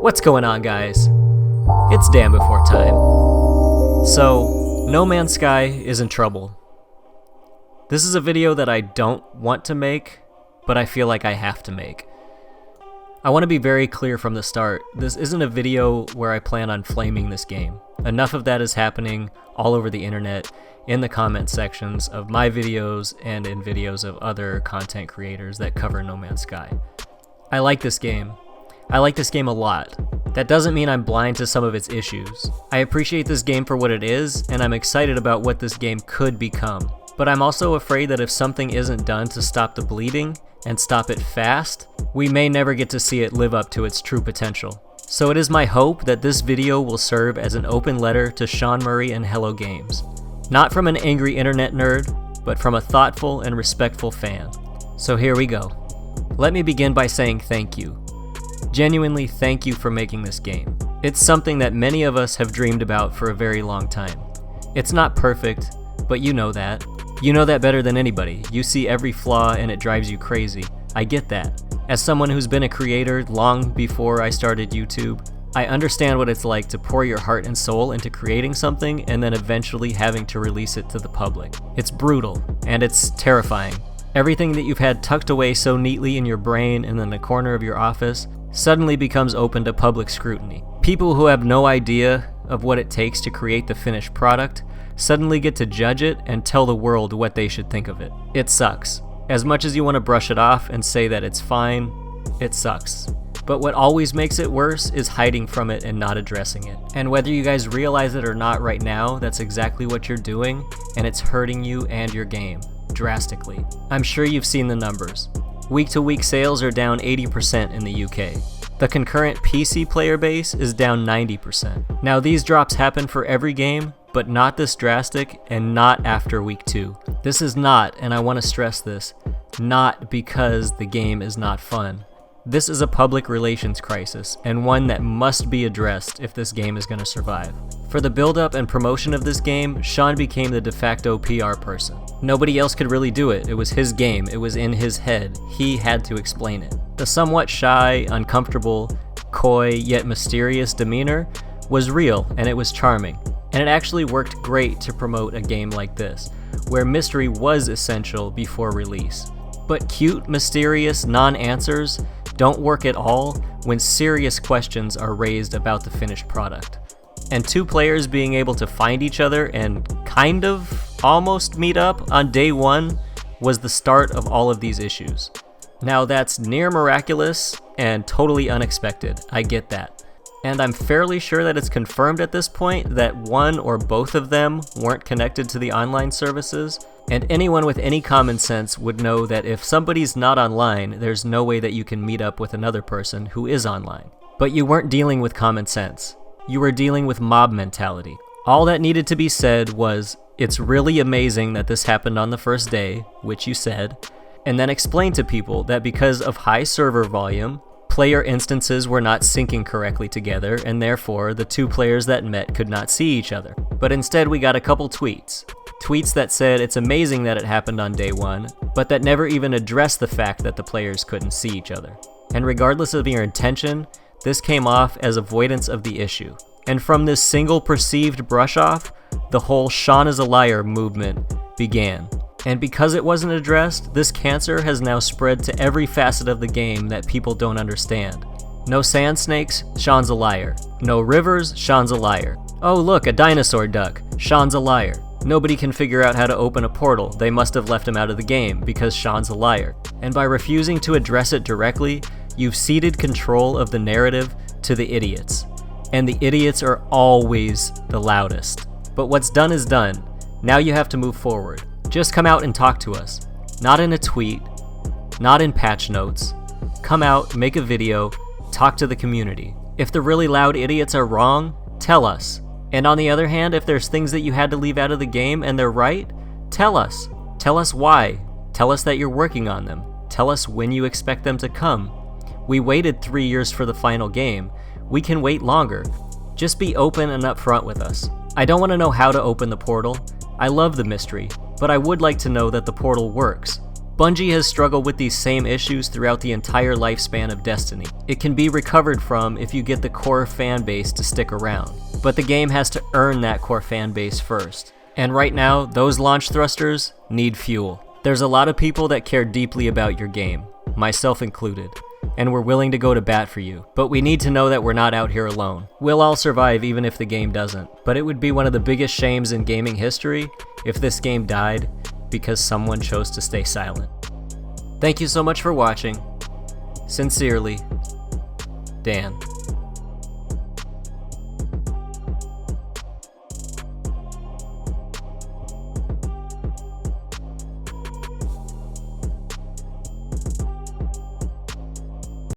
What's going on, guys? It's DanBeforeTime. So, No Man's Sky is in trouble. This is a video that I don't want to make, but I feel like I have to make. I want to be very clear from the start, this isn't a video where I plan on flaming this game. Enough of that is happening all over the internet, in the comment sections of my videos and in videos of other content creators that cover No Man's Sky. I like this game. I like this game a lot. That doesn't mean I'm blind to some of its issues. I appreciate this game for what it is, and I'm excited about what this game could become. But I'm also afraid that if something isn't done to stop the bleeding, and stop it fast, we may never get to see it live up to its true potential. So it is my hope that this video will serve as an open letter to Sean Murray and Hello Games. Not from an angry internet nerd, but from a thoughtful and respectful fan. So here we go. Let me begin by saying thank you. Genuinely thank you for making this game. It's something that many of us have dreamed about for a very long time. It's not perfect, but you know that. You know that better than anybody. You see every flaw and it drives you crazy. I get that. As someone who's been a creator long before I started YouTube, I understand what it's like to pour your heart and soul into creating something and then eventually having to release it to the public. It's brutal, and it's terrifying. Everything that you've had tucked away so neatly in your brain and in the corner of your office suddenly becomes open to public scrutiny. People who have no idea of what it takes to create the finished product suddenly get to judge it and tell the world what they should think of it. It sucks. As much as you want to brush it off and say that it's fine, it sucks. But what always makes it worse is hiding from it and not addressing it. And whether you guys realize it or not right now, that's exactly what you're doing, and it's hurting you and your game drastically. I'm sure you've seen the numbers. Week-to-week sales are down 80% in the UK. The concurrent PC player base is down 90%. Now these drops happen for every game, but not this drastic and not after week 2. This is not, and I want to stress this, not because the game is not fun. This is a public relations crisis, and one that must be addressed if this game is going to survive. For the build-up and promotion of this game, Sean became the de facto PR person. Nobody else could really do it. It was his game. It was in his head. He had to explain it. The somewhat shy, uncomfortable, coy, yet mysterious demeanor was real, and it was charming. And it actually worked great to promote a game like this, where mystery was essential before release. But cute, mysterious non-answers don't work at all when serious questions are raised about the finished product. And two players being able to find each other and kind of almost meet up on day one was the start of all of these issues. Now that's near miraculous and totally unexpected, I get that. And I'm fairly sure that it's confirmed at this point that one or both of them weren't connected to the online services, and anyone with any common sense would know that if somebody's not online, there's no way that you can meet up with another person who is online. But you weren't dealing with common sense. You were dealing with mob mentality. All that needed to be said was, it's really amazing that this happened on the first day, which you said, and then explain to people that because of high server volume, player instances were not syncing correctly together, and therefore the two players that met could not see each other. But instead we got a couple tweets. Tweets that said it's amazing that it happened on day one, but that never even addressed the fact that the players couldn't see each other. And regardless of your intention, this came off as avoidance of the issue. And from this single perceived brush off, the whole Sean is a liar movement began. And because it wasn't addressed, this cancer has now spread to every facet of the game that people don't understand. No sand snakes, Sean's a liar. No rivers, Sean's a liar. Oh look, a dinosaur duck, Sean's a liar. Nobody can figure out how to open a portal, they must have left him out of the game because Sean's a liar. And by refusing to address it directly, you've ceded control of the narrative to the idiots. And the idiots are always the loudest. But what's done is done. Now you have to move forward. Just come out and talk to us. Not in a tweet, not in patch notes. Come out, make a video, talk to the community. If the really loud idiots are wrong, tell us. And on the other hand, if there's things that you had to leave out of the game and they're right, tell us. Tell us why. Tell us that you're working on them. Tell us when you expect them to come. We waited 3 years for the final game. We can wait longer. Just be open and upfront with us. I don't want to know how to open the portal. I love the mystery, but I would like to know that the portal works. Bungie has struggled with these same issues throughout the entire lifespan of Destiny. It can be recovered from if you get the core fan base to stick around, but the game has to earn that core fan base first. And right now, those launch thrusters need fuel. There's a lot of people that care deeply about your game, myself included, and we're willing to go to bat for you. But we need to know that we're not out here alone. We'll all survive even if the game doesn't, but it would be one of the biggest shames in gaming history if this game died because someone chose to stay silent. Thank you so much for watching. Sincerely, Dan.